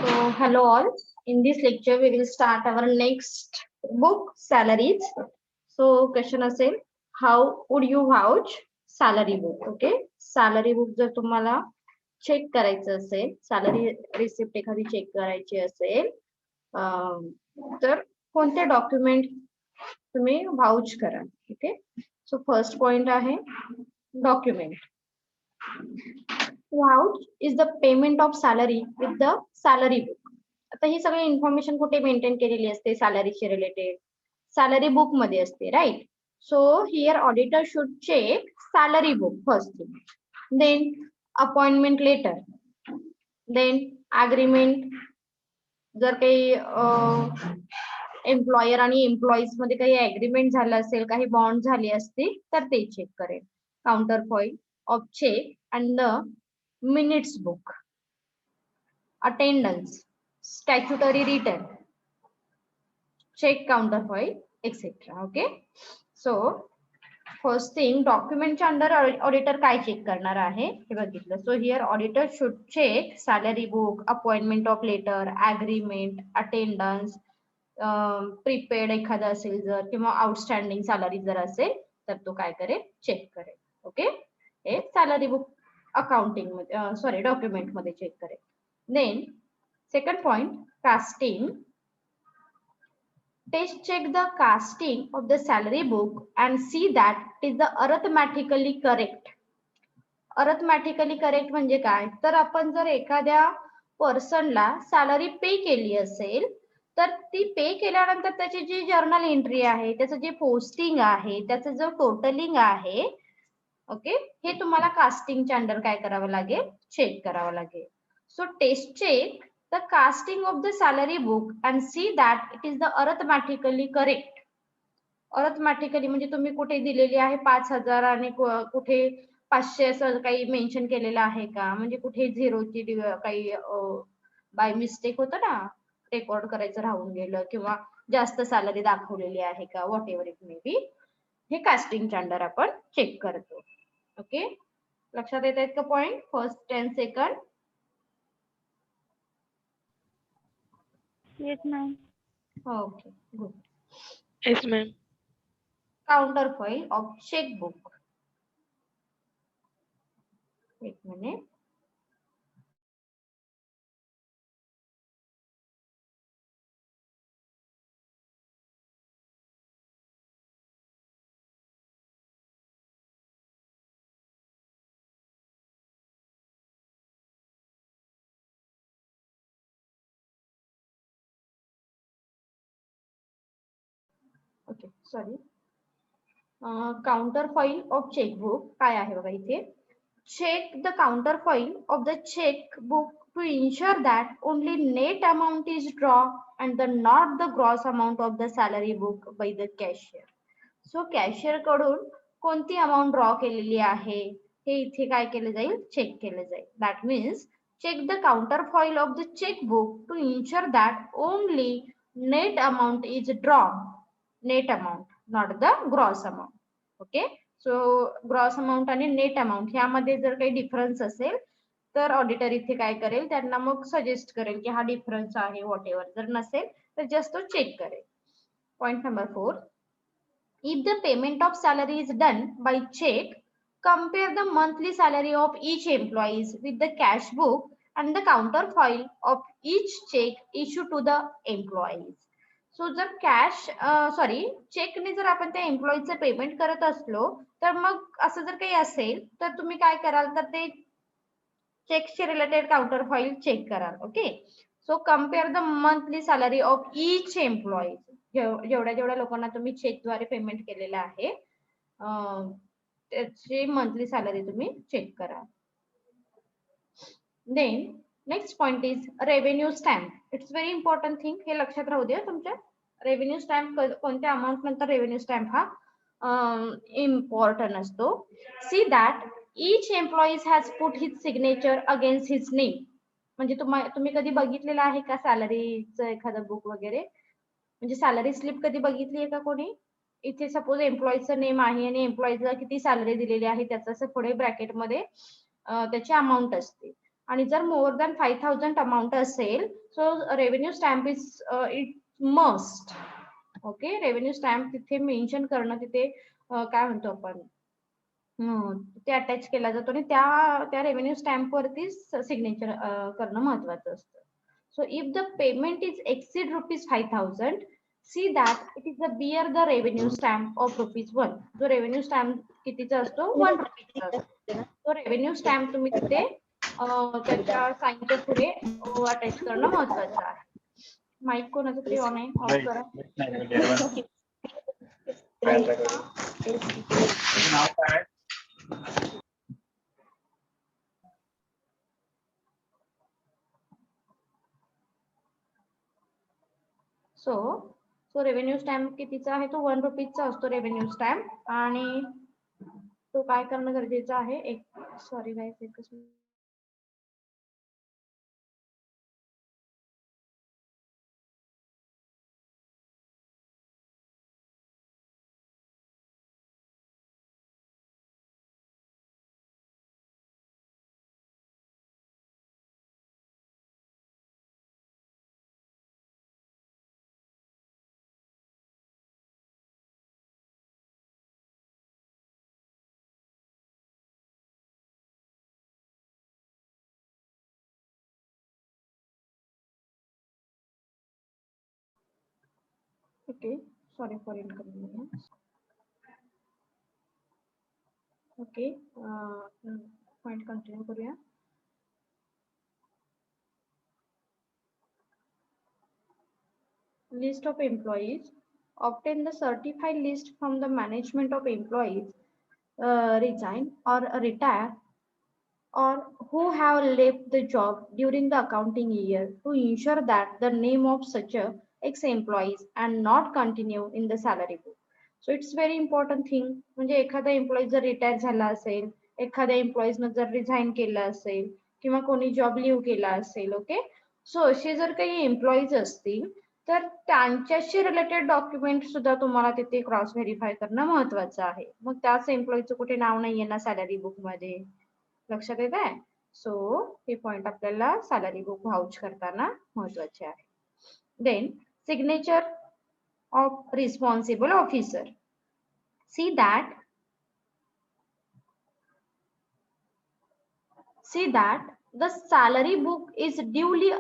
Hello all. In this lecture, we will start our next book, salaries. So, question असेल, how would you vouch salary book? Okay, salary book जर तुम्हाला check करायचं असेल, salary receipt एखादी check करायची असेल, तर कोणते डॉक्युमेंट तुम्ही व्हाउच करा. ओके, सो फर्स्ट पॉइंट आहे document. Vouch is the payment of salary with the salary book. आता ही सगळी इन्फॉर्मेशन कुठे मेंटेन केलेली असते सॅलरीशी रिलेटेड सॅलरी बुक मध्ये असते right. So here auditor should check salary book first thing, then appointment letter, then agreement. जर काही employer आणि एम्प्लॉईज मध्ये काही अग्रीमेंट झालं असेल, काही बॉन्ड झाले असतील तर ते चेक करेल. Counter foil of cheque and the minutes book, attendance, statutory return, check counterfoil, etc. Okay, so first thing document च्या अंडर ऑडिटर काय चेक करणार आहे हे बघितलं. So here auditor should check salary book, appointment of letter, agreement, attendance, prepaid एखादा असेल जर किंवा आउटस्टँडिंग सॅलरी जर असेल तर तो काय करेल, चेक करेल. ओके, हे सॅलरी बुक अकाउंटिंग मध्ये सॉरी डॉक्युमेंट मध्ये चेक करेल. Then second point casting. Test check the casting of the salary book and see that it is the arithmetically correct. Arithmetically correct म्हणजे काय, तर आपण जर एखाद्या पर्सनला सॅलरी पे केली असेल तर ती पे केल्यानंतर त्याची जी जर्नल एंट्री आहे, त्याचं जे पोस्टिंग आहे, त्याचं जो टोटलिंग आहे, ओके, हे तुम्हाला कास्टिंगच्या अंडर काय करावं लागेल, चेक करावं लागेल. So test check the casting of the salary book and see that it is the arithmetically correct. Arithmetically म्हणजे तुम्ही कुठे दिलेली आहे 5,000 आणि कुठे 500 असं काही मेन्शन केलेलं आहे का, म्हणजे कुठे झिरोची काही बाय मिस्टेक होतं ना, रेकॉर्ड करायचं राहून गेलं किंवा जास्त सॅलरी दाखवलेली आहे का, whatever it may be, हे कास्टिंगच्या अंडर आपण चेक करतो. ओके, लक्षात येत आहेत का point first 10 second? Yes ma'am. Okay, good. Yes ma'am. Counter foil of chequebook. एक minute. Okay, sorry. Counter foil of chequebook काय आहे बघा इथे. Check the counter foil of the chequebook to ensure that only net amount is draw and the not the gross amount of the salary book by the cashier. So cashier कडून कोणती amount draw केलेली आहे हे इथे काय केलं जाईल, check केलं जाईल. That means check the counter foil of the chequebook to ensure that only net amount is draw, net amount, not the gross amount. Okay, so gross amount आणि नेट अमाउंट यामध्ये जर काही डिफरन्स असेल तर auditor इथे काय करेल, त्यांना मग सजेस्ट करेल की हा डिफरन्स आहे व्हॉट एव्हर. जर नसेल तर जस्ट तो चेक करेल. Point number 4. If the payment of salary is done by check, compare the monthly salary of each employees with the cash book and the counter file of each check issued to the employees. So जर cash sorry चेकने जर आपण त्या एम्प्लॉईचं payment करत असलो तर मग असं जर काही असेल तर तुम्ही काय कराल, तर ते चेकशी रिलेटेड काउंटर फाईल चेक कराल. Okay, so compare the monthly salary of each employee. जेवढ्या जेवढ्या लोकांना तुम्ही चेकद्वारे पेमेंट केलेलं आहे त्याची मंथली सॅलरी तुम्ही चेक करा. Then next point is revenue stamp. It's very important thing, हे लक्षात राहू द्या तुमच्या. रेव्हेन्यू स्टॅम्प कोणत्या अमाऊंट नंतर रेव्हेन्यू स्टॅम्प हा इम्पॉर्टंट असतो. See that each employee has put his signature against his name. म्हणजे तुम्ही कधी बघितलेलं आहे का सॅलरीचं एखादं बुक वगैरे, म्हणजे सॅलरी स्लिप कधी बघितली आहे का कोणी? इथे सपोज एम्प्लॉईचं नेम आहे आणि एम्प्लॉईला किती सॅलरी दिलेली आहे त्याचं असं पुढे ब्रॅकेटमध्ये त्याची अमाऊंट असते. आणि जर मोर दॅन 5000 अमाऊंट असेल so revenue stamp is it must. Okay, revenue stamp तिथे मेन्शन करणं, तिथे काय म्हणतो आपण ते अटॅच केला जातो आणि त्या रेव्हेन्यू स्टॅम्प वरती सिग्नेचर करणं महत्वाचं असतं. So if the payment is exceed ₹5,000, see that it is bear the revenue stamp of ₹1. जो रेव्हेन्यू स्टॅम्प कितीचा असतो? ₹1 असतो. तो रेव्हेन्यू स्टॅम्प तुम्ही तिथे त्याच्या साईनच्या पुढे अटॅच करणं महत्वाचं आहे. माईक कोणाचं तरी ऑन आहे, ऑफ करा. सो रेव्हेन्यू स्टॅम्प कितीचा आहे? तो ₹1 असतो रेव्हेन्यू स्टॅम्प. आणि तो काय करणं गरजेचं आहे? सॉरी गाईस, एकच minute. Okay, sorry for inconvenience. Okay, point continue करूया. List of employees. Obtain the certified list from the management of employees resign or retire or who have left the job during the accounting year to ensure that the name of such a ex-employees and not continue in the salary book. So it's very important thing. म्हणजे एखादा employee जर retire झाला असेल, एखाद्या एम्प्लॉईजनं जर resign केलं असेल किंवा कोणी जॉब लिव्ह केला असेल, ओके, सो असे जर काही एम्प्लॉईज असतील तर त्यांच्याशी रिलेटेड डॉक्युमेंट सुद्धा तुम्हाला तिथे क्रॉस व्हेरीफाय करणं महत्वाचं आहे. मग त्याच एम्प्लॉईचं कुठे नाव नाहीये ना सॅलरी बुक मध्ये, लक्षात येत आहे? सो हे पॉइंट आपल्याला सॅलरी बुक व्हाउच करताना महत्वाचे आहे. Then signature of responsible officer. See that the salary book is duly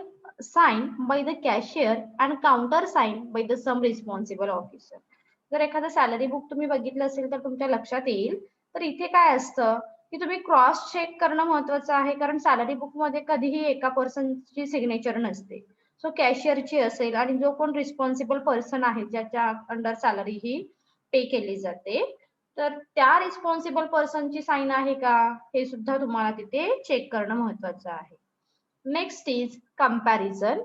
signed by the cashier and countersigned by the some responsible officer. जर एखादं सॅलरी बुक तुम्ही बघितलं असेल तर तुमच्या लक्षात येईल, तर इथे काय असतं की तुम्ही क्रॉस चेक करणं महत्वाचं आहे, कारण सॅलरी बुक मध्ये कधीही एका पर्सनची सिग्नेचर नसते. सो कॅशियरची असेल आणि जो कोण रिस्पॉन्सिबल पर्सन आहे ज्याच्या अंडर सॅलरी ही पे केली जाते, तर त्या रिस्पॉन्सिबल पर्सनची साईन आहे का हे सुद्धा तुम्हाला तिथे चेक करणं महत्वाचं आहे. Next is comparison.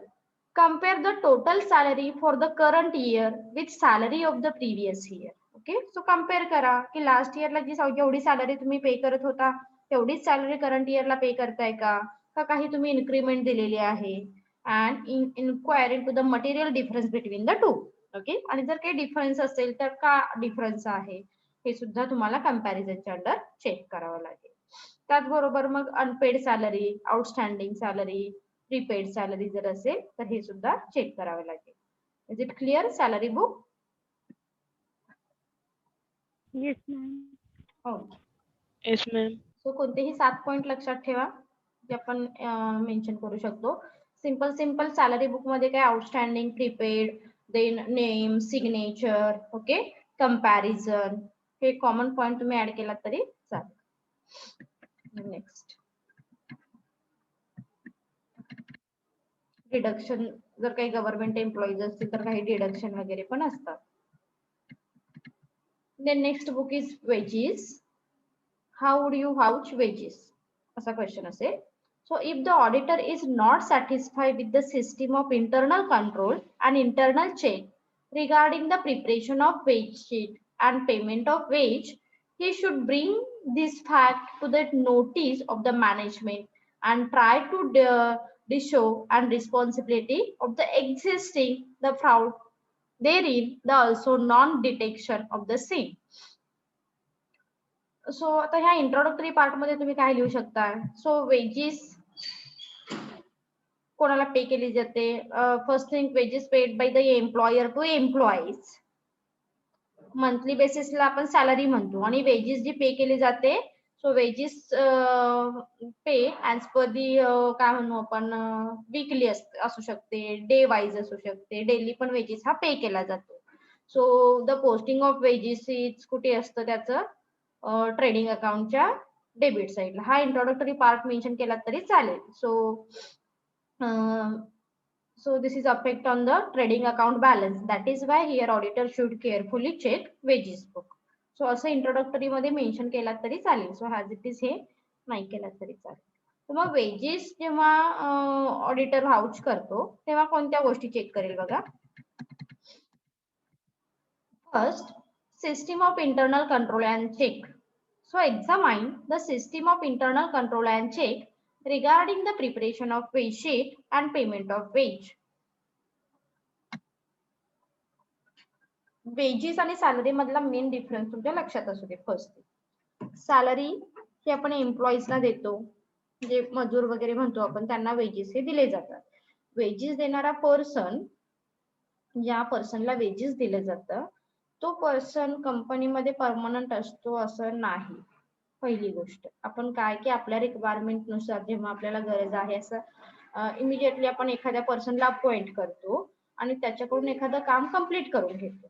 Compare the total salary for the current year with salary of the previous year. Okay, so compare करा की लास्ट इयरला जी जेवढी सॅलरी तुम्ही पे करत होता तेवढीच सॅलरी करंट इयरला पे करताय का काही तुम्ही इन्क्रीमेंट दिलेली आहे. And inquire into the material difference between the two. Okay, आणि जर काही डिफरन्स असेल तर का डिफरन्स आहे हे सुद्धा तुम्हाला कंपॅरिझनच्या अंडर चेक करावं लागेल. त्याचबरोबर मग unpaid salary, outstanding salary, prepaid salary जर असेल तर हे सुद्धा चेक करावे लागेल. Is it clear salary book? Yes ma'am. हो, येस मॅम. सो कोणतेही 7 पॉइंट लक्षात ठेवा जे आपण मेन्शन करू शकतो. सिंपल सॅलरी बुक मध्ये काय outstanding, prepaid, then name, signature, okay, comparison, हे कॉमन पॉइंट तुम्ही ऍड केला तरी चालेल. Next deduction. जर काही गव्हर्नमेंट एम्प्लॉईज असतील तर काही डिडक्शन वगैरे पण असतात. Then next book is wages. How would you vouch wages असा क्वेश्चन असेल. So if the auditor is not satisfied with the system of internal control and internal check regarding the preparation of wage sheet and payment of wage, he should bring this fact to the notice of the management and try to show and responsibility of the existing the fraud therein, the also non-detection of the same. So आता ह्या introductory part मध्ये तुम्ही काय लिहू शकता? So wedges कोणाला pay केली जाते. First thing wages paid by the employer to employees. Monthly बेसिसला आपण सॅलरी म्हणतो आणि वेजेस जी पे केली जाते so wages pay as per the काय म्हणू आपण वीकली असू शकते, डे वाईज असू शकते, डेली पण वेजेस हा पे केला जातो. So the posting of wedges is कुठे असतं त्याचं ट्रेडिंग अकाउंटच्या डेबिट साईडला. हा इंट्रोडक्टरी पार्ट मेन्शन केला तरी चालेल. So this is effect on the trading account balance. That is why here auditor should carefully check wages book. So असं introductory मध्ये मेन्शन केला तरी चालेल. सो ॲज इट इज हे नाही केला तरी चालेल. तर मग वेजेस जेव्हा ऑडिटर व्हाउच करतो तेव्हा कोणत्या गोष्टी चेक करेल बघा. First, system of internal control and check. So examine the system of internal control and check regarding the preparation of wage sheet and payment of wage. Wedges आणि सॅलरी मधला main difference तुमच्या लक्षात असू दे. First, salary ही आपण एम्प्लॉईजला देतो, जे मजूर वगैरे म्हणतो आपण त्यांना वेजेस हे दिले जातात. वेजेस देणारा पर्सन, ज्या पर्सनला वेजेस दिले जातं तो पर्सन कंपनीमध्ये परमनंट असतो असं नाही. पहिली गोष्ट, आपण काय की आपल्या रिक्वायरमेंट नुसार जेव्हा आपल्याला गरज आहे असं इमिडिएटली आपण एखाद्या पर्सनला अपॉइंट करतो आणि त्याच्याकडून एखादं काम कम्प्लीट करून घेतो.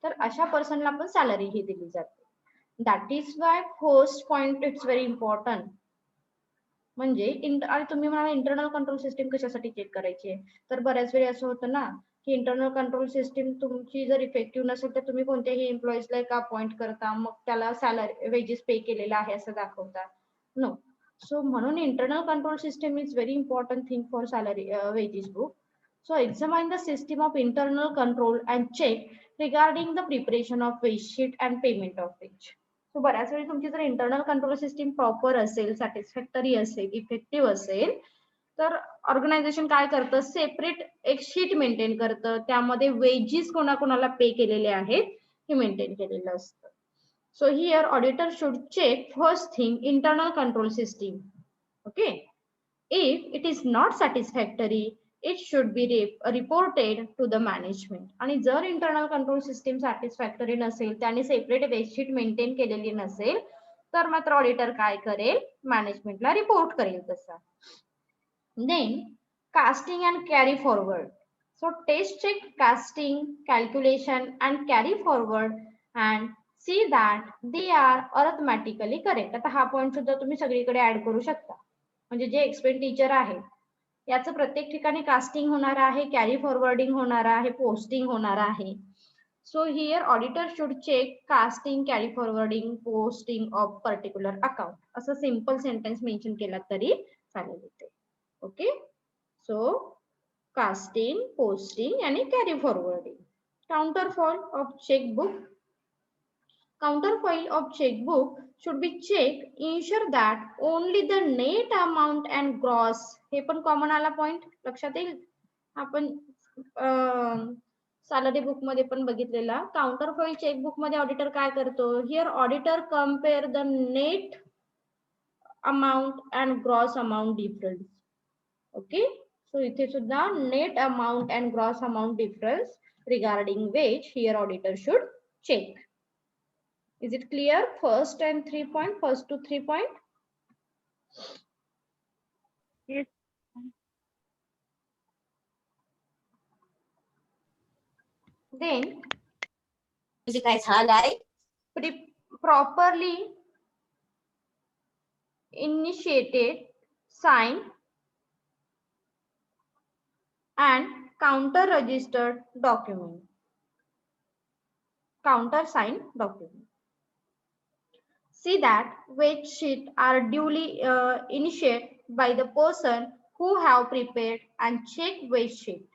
तर अशा पर्सनला आपण सॅलरी ही दिली जाते. That is why first point it's very important. म्हणजे आणि तुम्ही म्हणाला इंटरनल कंट्रोल सिस्टीम कशासाठी चेक करायची आहे, तर बऱ्याच वेळी असं होतं ना की इंटरनल कंट्रोल सिस्टीम तुमची जर इफेक्टिव्ह नसेल तर तुम्ही कोणत्याही एम्प्लॉईजला एका अपॉइंट करता, मग त्याला सॅलरी वेजेस पे केलेला आहे असं दाखवता. नो. सो म्हणून internal control system is very important thing for salary wedges book. So examine the system of internal control and check regarding the preparation of wage sheet and payment of wage. So बऱ्याच वेळी तुमची जर internal control system proper असेल, satisfactory असेल, effective असेल तर organisation काय करतं, सेपरेट एक शीट मेंटेन करतं, त्यामध्ये वेजेस कोणाकोणाला पे केलेले आहेत हे मेंटेन केलेलं असतं. So here auditor should check first thing internal control system. Okay. If it is not satisfactory it should be reported to the management. आणि जर इंटरनल कंट्रोल सिस्टीम सॅटिस्फॅक्टरी नसेल, त्याने सेपरेट वेजशीट मेंटेन केलेली नसेल तर मात्र ऑडिटर काय करेल, मॅनेजमेंटला रिपोर्ट करेल तसा. Then casting and carry forward. So test check casting, calculation and carry forward and see that they are arithmetically correct. आता हा पॉइंट सुद्धा तुम्ही सगळीकडे ऍड करू शकता. म्हणजे जे एक्सपेंडिचर आहे याचं प्रत्येक ठिकाणी कास्टिंग होणार आहे, कॅरी फॉरवर्डिंग होणार आहे, पोस्टिंग होणार आहे. So here auditor should check casting, carry forwarding, posting of particular account. असं सिंपल सेंटेन्स मेन्शन केला तरी चालेल इथे. ओके. सो कास्टिंग, पोस्टिंग आणि carry forwarding. Counterfoil of chequebook. Counterfoil of checkbook should be checked. Ensure that only the net amount and gross. हे पण common आला point लक्षात येईल. आपण सॅलरी बुक मध्ये पण बघितलेला. काउंटरफॉइल चेकबुक मध्ये ऑडिटर काय करतो, here auditor compare the net amount and gross amount difference. Okay. So इथे सुद्धा net amount and gross amount difference regarding wage here auditor should check. Is it clear? First and 3 point, first to 3 point. Yes. Then म्हणजे काय झालंय, properly initiated, signed and counter registered document. Counter signed document. See that wage sheet are duly initiated by the person who have prepared and checked wage sheet.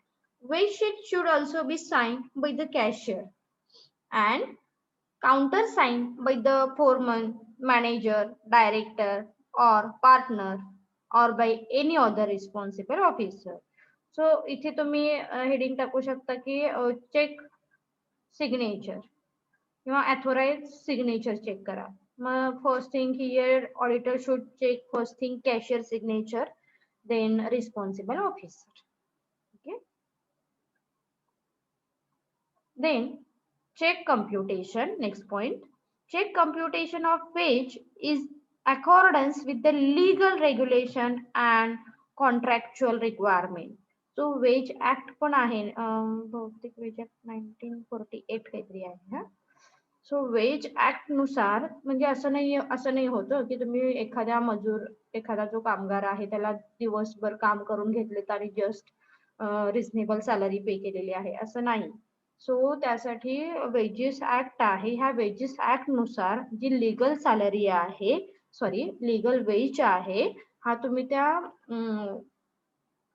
Wage sheet should also be signed by the cashier and countersigned by the foreman, manager, director or partner or by any other responsible officer. So इथे तुम्ही heading टाकू शकता की check signature किंवा authorize signature check करा. मग first thing here auditor should check first thing cashier signature, then responsible officer. Okay. Then check computation, next point. Check computation of wage is accordance with the legal regulation and contractual requirement. So wage act पण आहे, बहुतेक wage act 1948 काहीतरी आहे हा. So veg act नुसार म्हणजे असं नाही होतं की तुम्ही एखादा जो कामगार आहे त्याला दिवसभर काम करून घेतले आणि जस्ट रिझनेबल सॅलरी पे केलेली आहे असं नाही. सो त्यासाठी वेजेस ऍक्ट आहे. ह्या वेजेस ऍक्ट नुसार जी लीगल सॅलरी आहे, सॉरी लीगल वेज आहे, हा तुम्ही त्या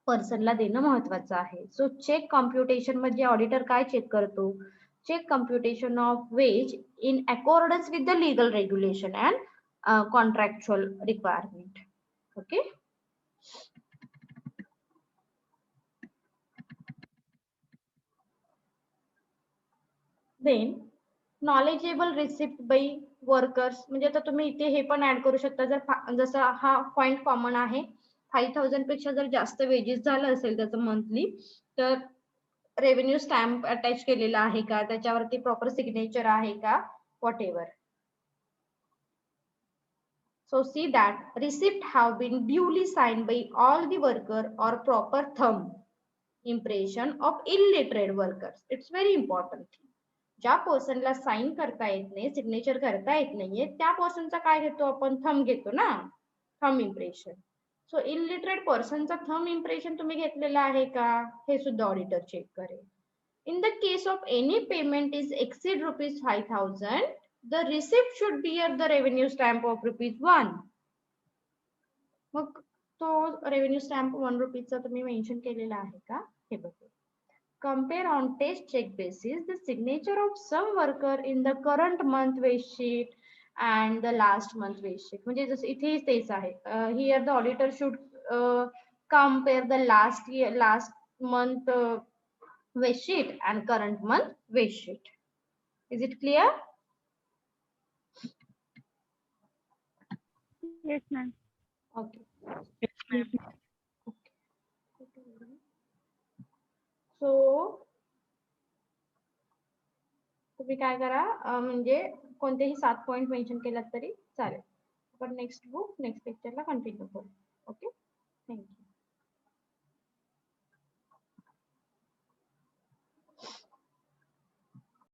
पर्सनला देणं महत्वाचं आहे. सो चेक कॉम्प्युटेशन मध्ये ऑडिटर काय चेक करतो? Check computation of wage in accordance with the legal regulation and contractual requirement. Okay. Then knowledgeable receipt by workers, म्हणजे आता तुम्ही इथे हे पण ऍड करू शकता. जसं हा पॉइंट कॉमन आहे, 5000 पेक्षा जर जास्त वेजेस झालं असेल त्याचं मंथली, तर रेव्हेन्यू स्टॅम्प अटॅच केलेला आहे का, त्याच्यावरती प्रॉपर सिग्नेचर आहे का, what ever. So see that receipt have been duly signed by all the worker or proper thumb impression of illiterate workers. It's very important. ज्या पर्सनला साइन करता येत नाही, सिग्नेचर करता येत नाहीये, त्या पर्सनचा काय घेतो आपण? थंब घेतो ना, थंब इम्प्रेशन. सो इलिटरेट पर्सनचा थंब इम्प्रेशन तुम्ही घेतलेला आहे का, हे सुद्धा ऑडिटर चेक करेल. In the case of any payment is exceed rupees 5000, the receipt should bear the revenue stamp of rupees 1. मग तो रेव्हेन्यू स्टॅम्प 1 रुपीजचा तुम्ही मेन्शन केलेला आहे का, हे बघा. Compare on test check basis the signature of some worker in the current month wage sheet and the last month wage sheet. म्हणजे जसं इथे तेच आहे. Here the auditor should compare the last month wage sheet and current month wage sheet. Is it clear? Yes, ma'am. Okay. Yes, ma'am. So तुम्ही काय करा, म्हणजे कोणतेही 7 पॉइंट मेन्शन केलात तरी चालेल. आपण नेक्स्ट लेक्चरला कंटिन्यू करू. Okay, thank you.